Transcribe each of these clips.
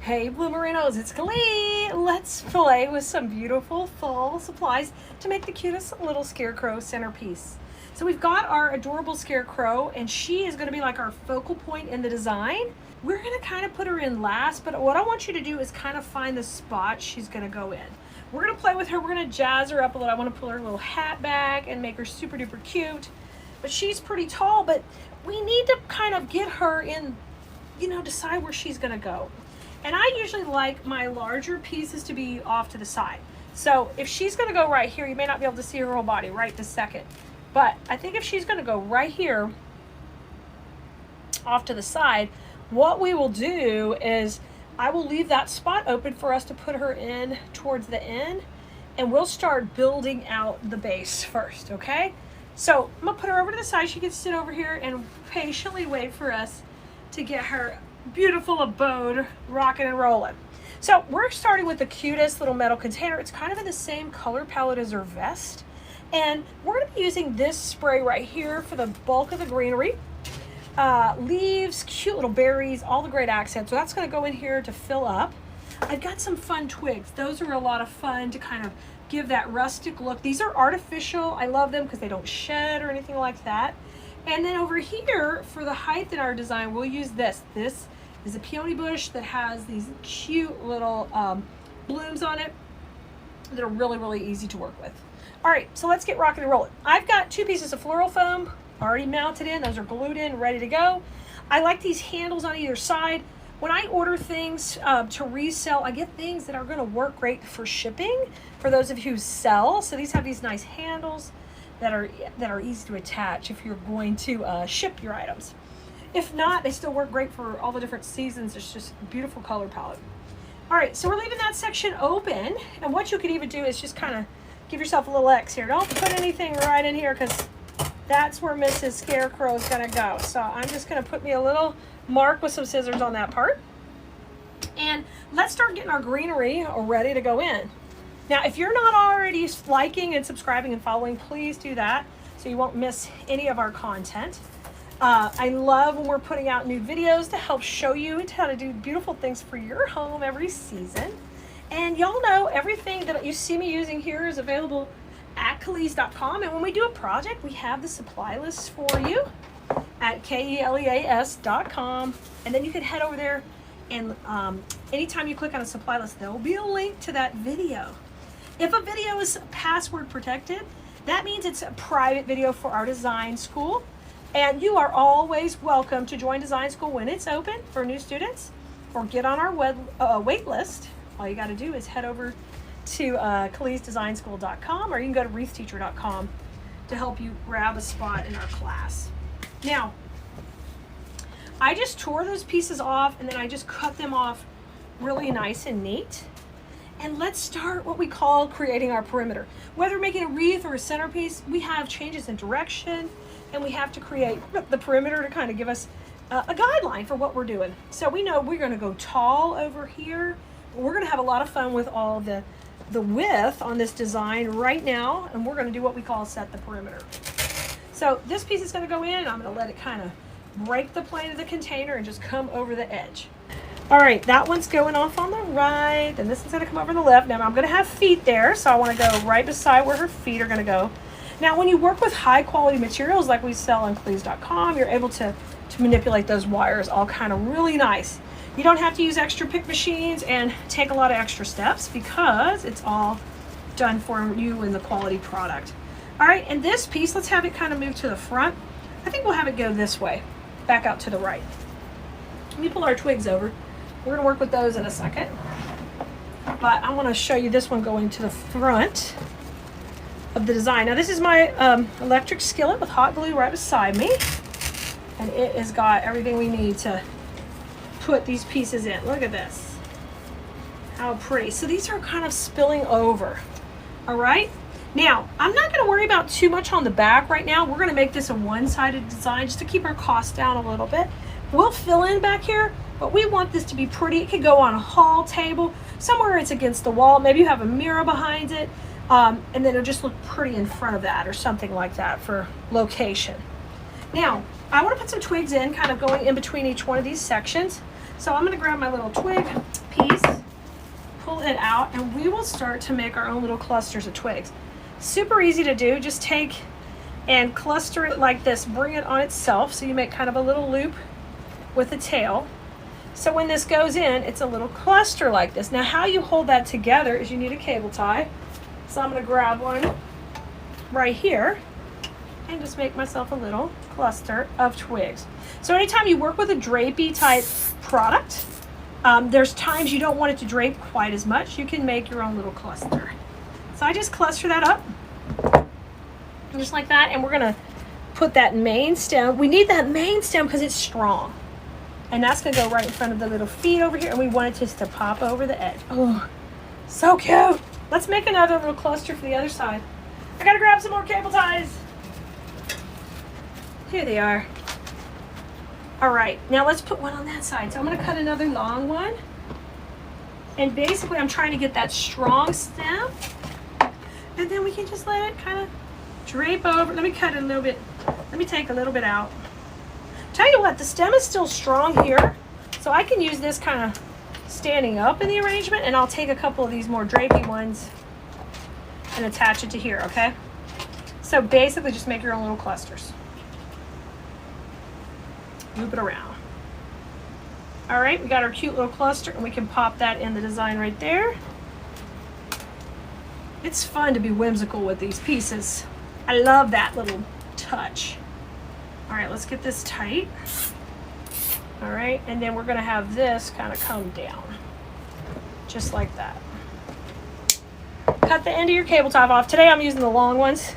Hey Bloomerinos, it's Keleas. Let's play with some beautiful fall supplies to make the cutest little scarecrow centerpiece. So we've got our adorable scarecrow, and she is going to be like our focal point in the design. We're going to kind of put her in last, but what I want you to do is kind of find the spot she's going to go in. We're going to play with her. We're going to jazz her up a little. I want to pull her little hat back and make her super duper cute. But she's pretty tall, but we need to kind of get her in, decide where she's going to go. And I usually like my larger pieces to be off to the side. So if she's going to go right here, you may not be able to see her whole body right this second. But I think if she's going to go right here, off to the side, what we will do is I will leave that spot open for us to put her in towards the end. And we'll start building out the base first, okay? So I'm going to put her over to the side. She can sit over here and patiently wait for us to get her beautiful abode rocking and rolling. So we're starting with the cutest little metal container. It's kind of in the same color palette as her vest. And we're going to be using this spray right here for the bulk of the greenery. Leaves, cute little berries, all the great accents. So that's going to go in here to fill up. I've got some fun twigs. Those are a lot of fun to kind of give that rustic look. These are artificial. I love them because they don't shed or anything like that. And then over here for the height in our design, we'll use this. This is a peony bush that has these cute little blooms on it that are really, really easy to work with. All right, so let's get rocking and rolling. I've got 2 pieces of floral foam already mounted in. Those are glued in, ready to go. I like these handles on either side. When I order things to resell, I get things that are going to work great for shipping for those of you who sell. So these have these nice handles that are easy to attach if you're going to ship your items. If not, they still work great for all the different seasons. It's just a beautiful color palette. All right, so we're leaving that section open. And what you could even do is just kind of give yourself a little X here. Don't put anything right in here because that's where Mrs. Scarecrow is going to go. So I'm just going to put me a little mark with some scissors on that part. And let's start getting our greenery ready to go in. Now, if you're not already liking and subscribing and following, please do that so you won't miss any of our content. I love when we're putting out new videos to help show you how to do beautiful things for your home every season. And y'all know everything that you see me using here is available at Keleas.com. And when we do a project, we have the supply list for you at Keleas.com. And then you can head over there and anytime you click on a supply list, there will be a link to that video. If a video is password protected, that means it's a private video for our design school. And you are always welcome to join design school when it's open for new students or get on our wait list. All you got to do is head over to KeleasDesignSchool.com, or you can go to wreathsteacher.com to help you grab a spot in our class. Now, I just tore those pieces off and then I just cut them off really nice and neat. And let's start what we call creating our perimeter. Whether making a wreath or a centerpiece, we have changes in direction and we have to create the perimeter to kind of give us a guideline for what we're doing. So we know we're going to go tall over here. We're going to have a lot of fun with all the width on this design right now, and we're going to do what we call set the perimeter. So this piece is going to go in. I'm going to let it kind of break the plane of the container and just come over the edge. All right, that one's going off on the right, and this one's going to come over the left. Now I'm going to have feet there, so I want to go right beside where her feet are going to go. Now, when you work with high quality materials like we sell on Keleas.com, you're able to manipulate those wires all kind of really nice. You don't have to use extra pick machines and take a lot of extra steps because it's all done for you in the quality product. All right, and this piece, let's have it kind of move to the front. I think we'll have it go this way, back out to the right. Let me pull our twigs over. We're going to work with those in a second. But I want to show you this one going to the front of the design. Now, this is my electric skillet with hot glue right beside me. And it has got everything we need to put these pieces in. Look at this. How pretty. So these are kind of spilling over. All right. Now, I'm not going to worry about too much on the back right now. We're going to make this a one-sided design just to keep our costs down a little bit. We'll fill in back here, but we want this to be pretty. It could go on a hall table, somewhere it's against the wall. Maybe you have a mirror behind it, and then it'll just look pretty in front of that or something like that for location. Now, I want to put some twigs in, kind of going in between each one of these sections. So I'm going to grab my little twig piece out and we will start to make our own little clusters of twigs. Super easy to do. Just take and cluster it like this. Bring it on itself so you make kind of a little loop with the tail. So when this goes in, it's a little cluster like this. Now how you hold that together is you need a cable tie. So I'm going to grab one right here and just make myself a little cluster of twigs. So anytime you work with a drapey type product, there's times you don't want it to drape quite as much. You can make your own little cluster. So I just cluster that up just like that, and we're gonna put that main stem. We need that main stem because it's strong, and that's gonna go right in front of the little feet over here, and we want it just to pop over the edge. Oh, so cute. Let's make another little cluster for the other side. I gotta grab some more cable ties. Here they are. All right, now let's put one on that side. So I'm gonna cut another long one. And basically I'm trying to get that strong stem. And then we can just let it kind of drape over. Let me cut it a little bit. Let me take a little bit out. Tell you what, the stem is still strong here. So I can use this kind of standing up in the arrangement, and I'll take a couple of these more drapey ones and attach it to here, okay? So basically just make your own little clusters. Loop it around. All right, we got our cute little cluster, and we can pop that in the design right there. It's fun to be whimsical with these pieces. I love that little touch. All right, let's get this tight. All right, and then we're gonna have this kind of come down, just like that. Cut the end of your cable tie off. Today I'm using the long ones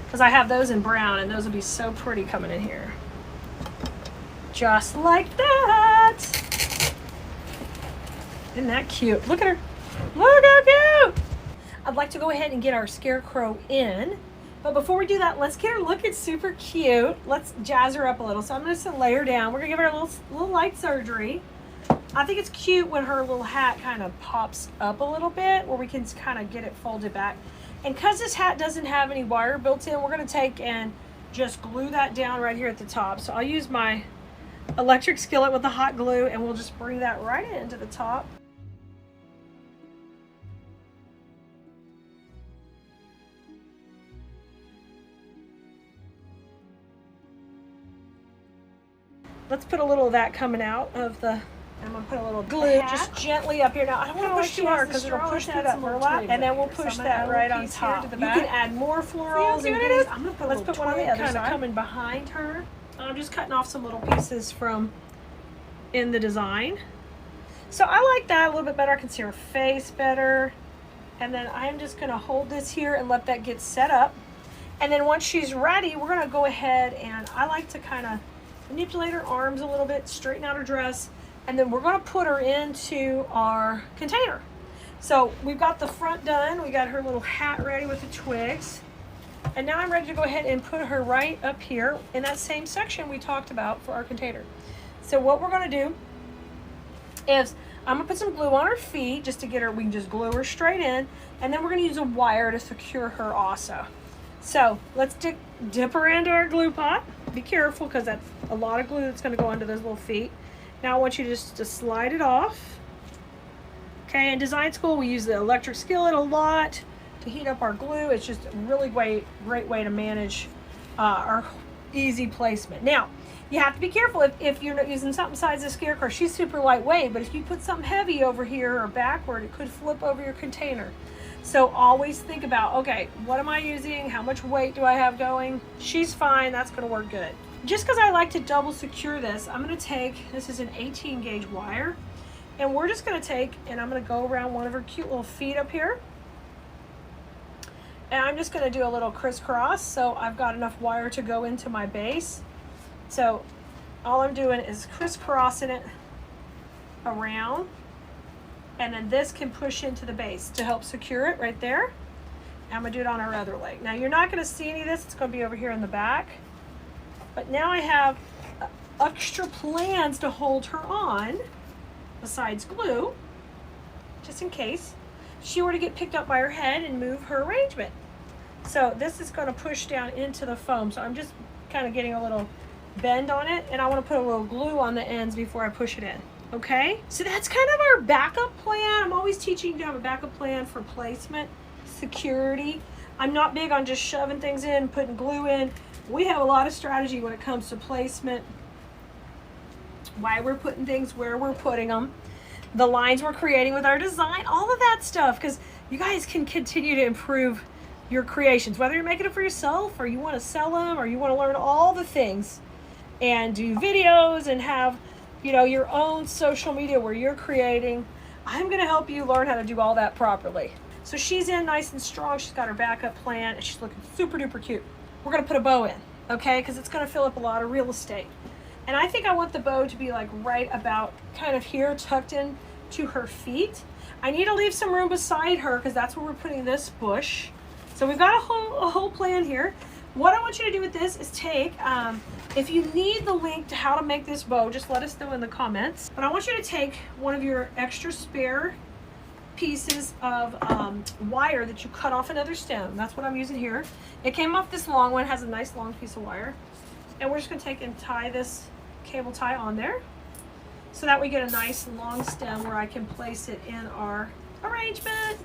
because I have those in brown, and those will be so pretty coming in here. Just like that. Isn't that cute? Look at her. Look how cute. I'd like to go ahead and get our Scarecrow in. But before we do that, let's get her looking super cute. Let's jazz her up a little. So I'm just gonna lay her down. We're gonna give her a little light surgery. I think it's cute when her little hat kind of pops up a little bit, where we can kind of get it folded back. And because this hat doesn't have any wire built in, we're gonna take and just glue that down right here at the top. So I'll use my electric skillet with the hot glue, and we'll just bring that right into the top. Let's put a little of that coming out of the, I'm gonna put a little glue just gently up here. Now I don't want to push too hard because it'll push that up more, and then we'll push that right on top. You can add more florals and goodies. I'm gonna put let's put one on the other side, kind of coming behind her. I'm just cutting off some little pieces from in the design. So I like that a little bit better. I can see her face better. And then I'm just gonna hold this here and let that get set up. And then once she's ready, we're gonna go ahead, and I like to kind of manipulate her arms a little bit, straighten out her dress, and then we're gonna put her into our container. So we've got the front done. We got her little hat ready with the twigs. And now I'm ready to go ahead and put her right up here in that same section we talked about for our container. So what we're gonna do is I'm gonna put some glue on her feet just to get her, we can just glue her straight in, and then we're gonna use a wire to secure her also. So let's dip her into our glue pot. Be careful because that's a lot of glue that's gonna go under those little feet. Now I want you just to slide it off. Okay, in design school we use the electric skillet a lot to heat up our glue. It's just a really great way to manage our easy placement. Now, you have to be careful if you're not using something size of Scarecrow. She's super lightweight, but if you put something heavy over here or backward, it could flip over your container. So always think about, okay, what am I using? How much weight do I have going? She's fine, that's gonna work good. Just because I like to double secure this, I'm gonna take, this is an 18 gauge wire, and we're just gonna take, and I'm gonna go around one of her cute little feet up here. And I'm just gonna do a little crisscross, so I've got enough wire to go into my base. So all I'm doing is crisscrossing it around, and then this can push into the base to help secure it right there. And I'm gonna do it on our other leg. Now you're not gonna see any of this, it's gonna be over here in the back. But now I have extra plans to hold her on, besides glue, just in case she were to get picked up by her head and move her arrangement. So this is gonna push down into the foam. So I'm just kind of getting a little bend on it, and I want to put a little glue on the ends before I push it in. Okay, so that's kind of our backup plan. I'm always teaching you to have a backup plan for placement, security. I'm not big on just shoving things in, putting glue in. We have a lot of strategy when it comes to placement, why we're putting things where we're putting them, the lines we're creating with our design, all of that stuff, because you guys can continue to improve your creations, whether you're making it for yourself or you want to sell them or you want to learn all the things and do videos and have, you know, your own social media where you're creating. I'm going to help you learn how to do all that properly. So she's in nice and strong. She's got her backup plan and she's looking super duper cute. We're going to put a bow in, okay? Because it's going to fill up a lot of real estate. And I think I want the bow to be like right about kind of here, tucked in to her feet. I need to leave some room beside her because that's where we're putting this bush. So we've got a whole plan here. What I want you to do with this is take, if you need the link to how to make this bow, just let us know in the comments. But I want you to take one of your extra spare pieces of wire that you cut off another stem. That's what I'm using here. It came off this long one, has a nice long piece of wire. And we're just gonna take and tie this cable tie on there so that we get a nice long stem where I can place it in our arrangement.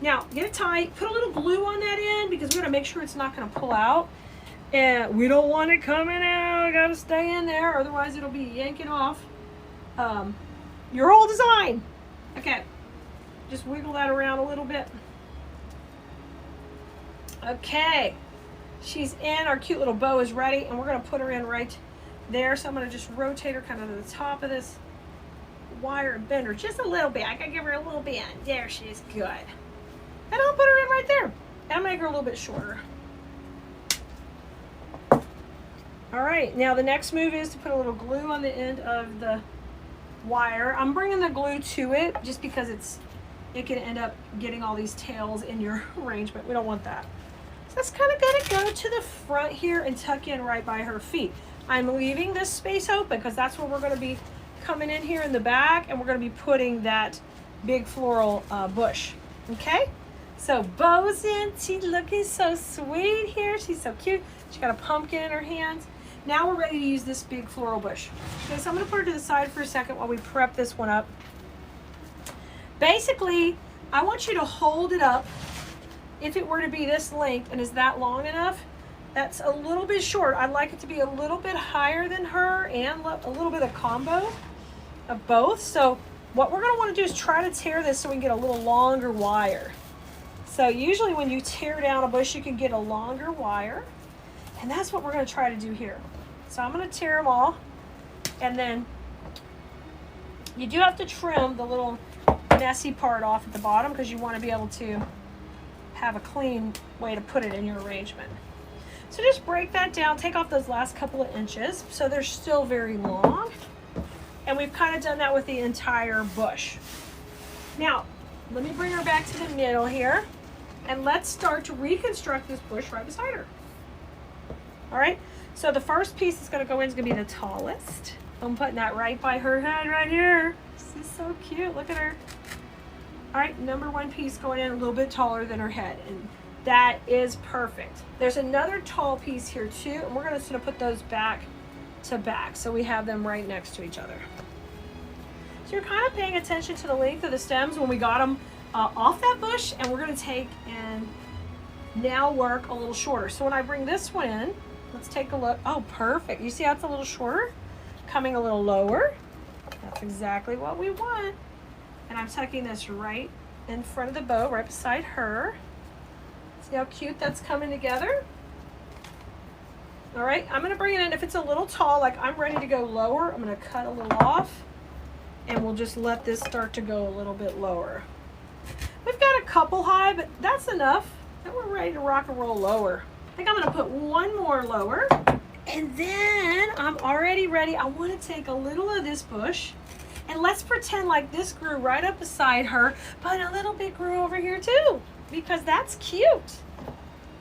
Now, get it tight, put a little glue on that end because we're gonna make sure it's not gonna pull out. And we don't want it coming out, gotta stay in there, otherwise it'll be yanking off your whole design. Okay, just wiggle that around a little bit. Okay, she's in, our cute little bow is ready, and we're gonna put her in right there. So I'm gonna just rotate her kind of to the top of this wire and bend her just a little bit. I gotta give her a little bend. There she is, good. And I'll put her in right there. And I'll make her a little bit shorter. All right, now the next move is to put a little glue on the end of the wire. I'm bringing the glue to it just because it can end up getting all these tails in your arrangement. We don't want that. So that's kind of gonna go to the front here and tuck in right by her feet. I'm leaving this space open because that's where we're gonna be coming in here in the back, and we're gonna be putting that big floral bush, okay? So Bo's in, she's looking so sweet here. She's so cute. She got a pumpkin in her hands. Now we're ready to use this big floral bush. Okay, so I'm gonna put her to the side for a second while we prep this one up. Basically, I want you to hold it up. If it were to be this length and is that long enough, that's a little bit short. I'd like it to be a little bit higher than her and a little bit of combo of both. So what we're gonna wanna do is try to tear this so we can get a little longer wire. So usually when you tear down a bush, you can get a longer wire. And that's what we're gonna try to do here. So I'm gonna tear them all. And then you do have to trim the little messy part off at the bottom because you wanna be able to have a clean way to put it in your arrangement. So just break that down, take off those last couple of inches so they're still very long. And we've kind of done that with the entire bush. Now, let me bring her back to the middle here and let's start to reconstruct this bush right beside her. All right, so the first piece that's gonna go in is gonna be the tallest. I'm putting that right by her head right here. This is so cute, look at her. All right, number one piece going in a little bit taller than her head, and that is perfect. There's another tall piece here too, and we're gonna sort of put those back to back so we have them right next to each other. So you're kind of paying attention to the length of the stems when we got them off that bush, and we're gonna take and now work a little shorter. So when I bring this one in, let's take a look. Oh, perfect. You see how it's a little shorter? Coming a little lower. That's exactly what we want. And I'm tucking this right in front of the bow, right beside her. See how cute that's coming together? All right, I'm gonna bring it in. If it's a little tall, like I'm ready to go lower, I'm gonna cut a little off and we'll just let this start to go a little bit lower. We've got a couple high, but that's enough. Then we're ready to rock and roll lower. I think I'm gonna put one more lower, and then I'm already ready. I wanna take a little of this bush, and let's pretend like this grew right up beside her, but a little bit grew over here too, because that's cute.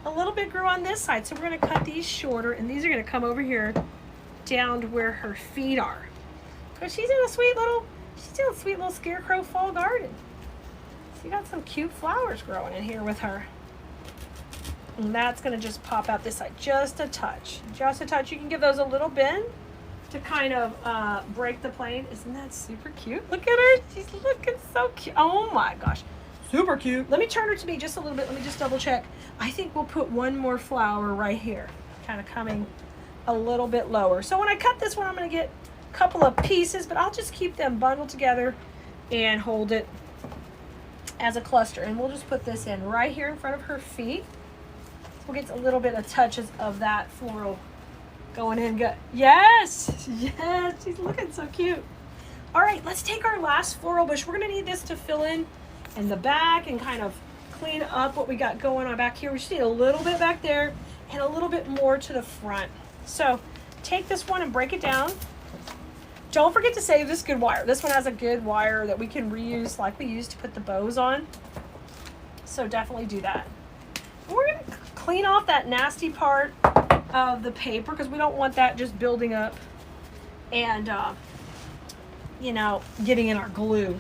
A little bit grew on this side, so we're gonna cut these shorter, and these are gonna come over here down to where her feet are. Because she's in a sweet little scarecrow fall garden. So you got some cute flowers growing in here with her. And that's gonna just pop out this side just a touch. Just a touch. You can give those a little bend to kind of break the plane. Isn't that super cute? Look at her. She's looking so cute. Oh my gosh. Super cute. Let me turn her to me just a little bit. Let me just double check. I think we'll put one more flower right here, kind of coming a little bit lower. So when I cut this one, I'm going to get a couple of pieces, but I'll just keep them bundled together and hold it as a cluster. And we'll just put this in right here in front of her feet. So we'll get a little bit of touches of that floral going in good. Yes, yes, she's looking so cute. All right, let's take our last floral bush. We're going to need this to fill in the back and kind of clean up what we got going on back here. We just need a little bit back there and a little bit more to the front. So take this one and break it down. Don't forget to save this good wire. This one has a good wire that we can reuse like we used to put the bows on. So definitely do that. And we're going to clean off that nasty part of the paper because we don't want that just building up and, you know, getting in our glue.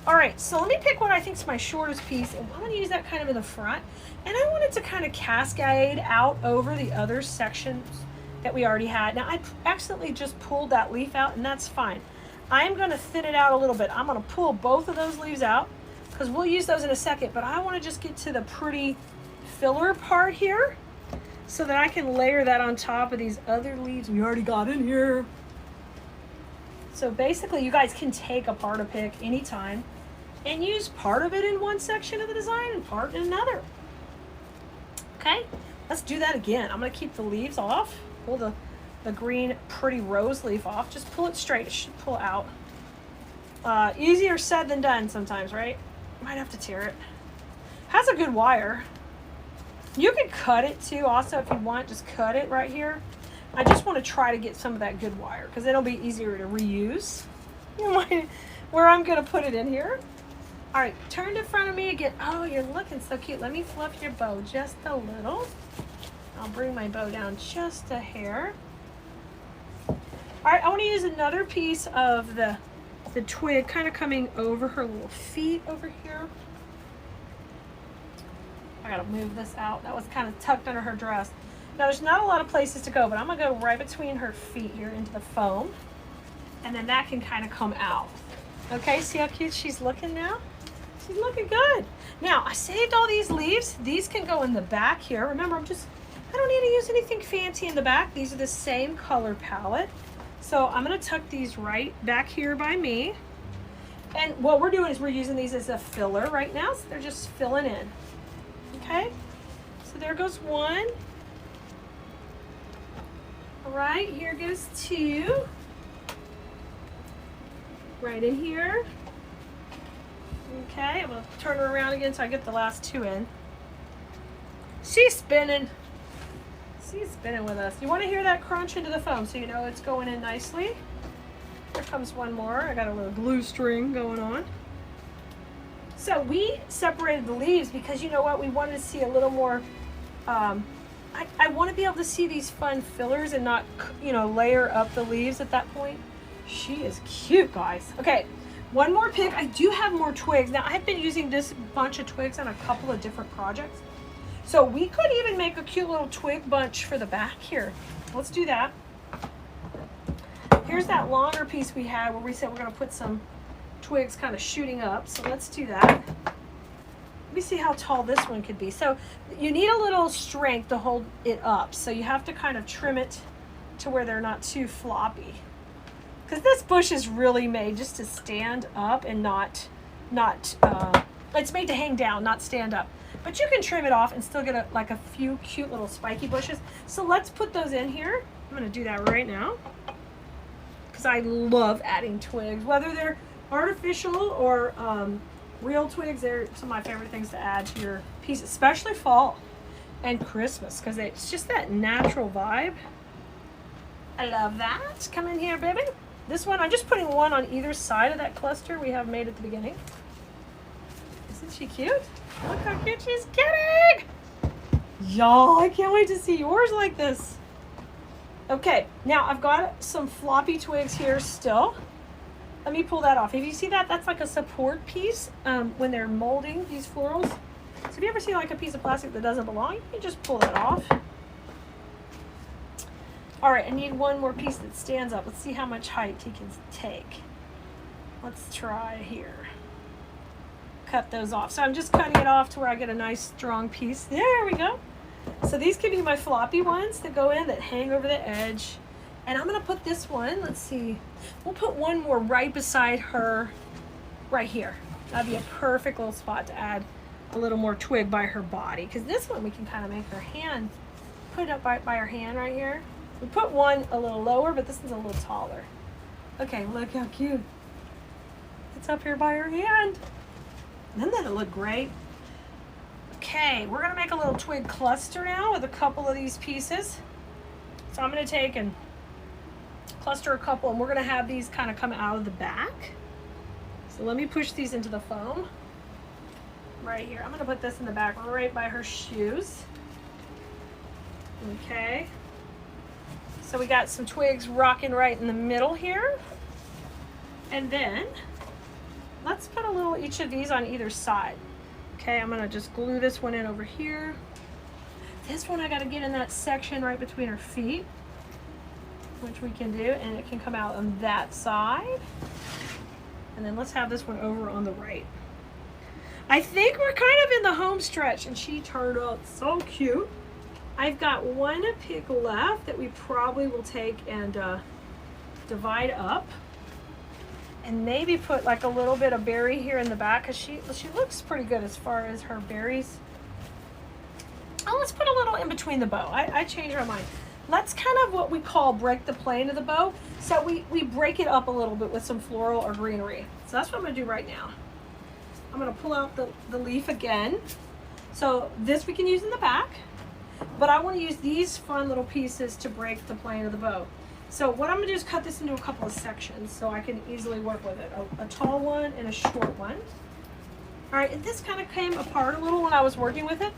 All right, so let me pick what I think is my shortest piece, and I'm going to use that kind of in the front. And I want it to kind of cascade out over the other sections that we already had. Now, I accidentally just pulled that leaf out, and that's fine. I'm going to thin it out a little bit. I'm going to pull both of those leaves out because we'll use those in a second, but I want to just get to the pretty filler part here so that I can layer that on top of these other leaves we already got in here. So basically, you guys can take apart a pick anytime and use part of it in one section of the design and part in another. Okay, let's do that again. I'm going to keep the leaves off. Pull the green pretty rose leaf off. Just pull it straight. It should pull out. Easier said than done sometimes, right? Might have to tear it. Has a good wire. You can cut it too also if you want. Just cut it right here. I just want to try to get some of that good wire because it'll be easier to reuse. You know, where I'm going to put it in here. All right, turn in front of me again. Oh, you're looking so cute. Let me fluff your bow just a little. I'll bring my bow down just a hair. All right, I want to use another piece of the twig kind of coming over her little feet over here. I got to move this out. That was kind of tucked under her dress. Now, there's not a lot of places to go, but I'm going to go right between her feet here into the foam. And then that can kind of come out. Okay, see how cute she's looking now? She's looking good. Now, I saved all these leaves. These can go in the back here. Remember, I don't need to use anything fancy in the back. These are the same color palette. So I'm going to tuck these right back here by me. And what we're doing is we're using these as a filler right now. So they're just filling in. Okay, so there goes one. All right, here goes two. Right in here. Okay, I'm going to turn her around again so I get the last two in. She's spinning. She's spinning with us. You want to hear that crunch into the foam so you know it's going in nicely. Here comes one more. I got a little glue string going on. So we separated the leaves because you know what? We wanted to see a little more, I want to be able to see these fun fillers and not, you know, layer up the leaves at that point. She is cute, guys. Okay, one more pick. I do have more twigs. Now, I've been using this bunch of twigs on a couple of different projects. So we could even make a cute little twig bunch for the back here. Let's do that. Here's that longer piece we had where we said we're going to put some twigs kind of shooting up. So let's do that. Let me see how tall this one could be. So you need a little strength to hold it up. So you have to kind of trim it to where they're not too floppy. Because this bush is really made just to stand up and not it's made to hang down, not stand up. But you can trim it off and still get like a few cute little spiky bushes. So let's put those in here. I'm going to do that right now. Because I love adding twigs, whether they're artificial or real twigs. They're some of my favorite things to add to your piece, especially fall and Christmas, because it's just that natural vibe. I love that. Come in here, baby. This one, I'm just putting one on either side of that cluster we have made at the beginning. Isn't she cute? Look how cute she's getting. Y'all, I can't wait to see yours like this. Okay, now I've got some floppy twigs here still. Let me pull that off. If you see that, that's like a support piece when they're molding these florals. So if you ever see like a piece of plastic that doesn't belong, you can just pull that off. All right, I need one more piece that stands up. Let's see how much height he can take. Let's try here. Cut those off. So I'm just cutting it off to where I get a nice strong piece. There we go. So these could be my floppy ones that go in that hang over the edge. And I'm gonna put this one, let's see, we'll put one more right beside her right here. That'd be a perfect little spot to add a little more twig by her body. Because this one we can kind of make her hand, put it up by her hand right here. We put one a little lower, but this one's a little taller. Okay, look how cute. It's up here by her hand. Doesn't that look great? Okay, we're gonna make a little twig cluster now with a couple of these pieces. So I'm gonna take and cluster a couple, and we're gonna have these kind of come out of the back. So let me push these into the foam right here. I'm gonna put this in the back right by her shoes. Okay. So we got some twigs rocking right in the middle here. And then let's put a little each of these on either side. Okay, I'm gonna just glue this one in over here. This one I gotta get in that section right between her feet, which we can do, and it can come out on that side. And then let's have this one over on the right. I think we're kind of in the home stretch, and she turned out so cute. I've got one pick left that we probably will take and divide up. And maybe put like a little bit of berry here in the back, because she looks pretty good as far as her berries. Oh, let's put a little in between the bow. I changed my mind. Let's kind of what we call break the plane of the bow. So we break it up a little bit with some floral or greenery. So that's what I'm gonna do right now. I'm gonna pull out the leaf again. So this we can use in the back, but I wanna use these fun little pieces to break the plane of the bow. So what I'm gonna do is cut this into a couple of sections so I can easily work with it. A tall one and a short one. All right, and this kind of came apart a little when I was working with it.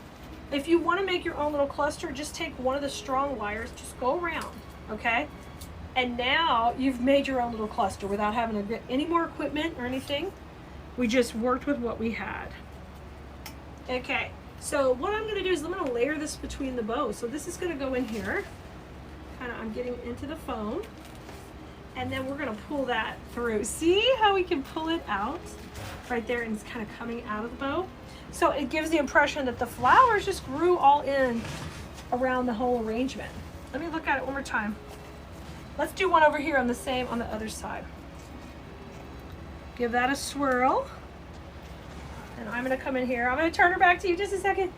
If you wanna make your own little cluster, just take one of the strong wires, just go around, okay? And now you've made your own little cluster without having to get any more equipment or anything. We just worked with what we had. Okay, so what I'm gonna do is I'm gonna layer this between the bows. So this is gonna go in here. I'm getting into the foam, and then we're gonna pull that through. See how we can pull it out right there, and it's kind of coming out of the bow. So it gives the impression that the flowers just grew all in around the whole arrangement. Let me look at it one more time. Let's do one over here on the other side. Give that a swirl. And I'm gonna come in here. I'm gonna turn her back to you just a second.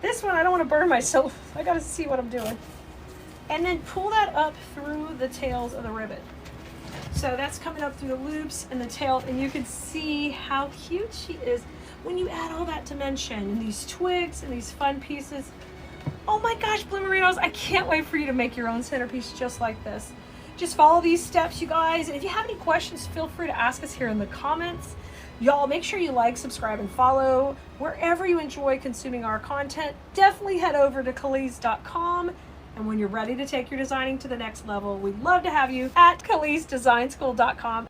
This one, I don't wanna burn myself. I gotta see what I'm doing. And then pull that up through the tails of the ribbon. So that's coming up through the loops and the tail, and you can see how cute she is when you add all that dimension and these twigs and these fun pieces. Oh my gosh, Bloomerinos, I can't wait for you to make your own centerpiece just like this. Just follow these steps, you guys. And if you have any questions, feel free to ask us here in the comments. Y'all, make sure you like, subscribe, and follow wherever you enjoy consuming our content. Definitely head over to Keleas.com. And when you're ready to take your designing to the next level, we'd love to have you at KeleasDesignSchool.com.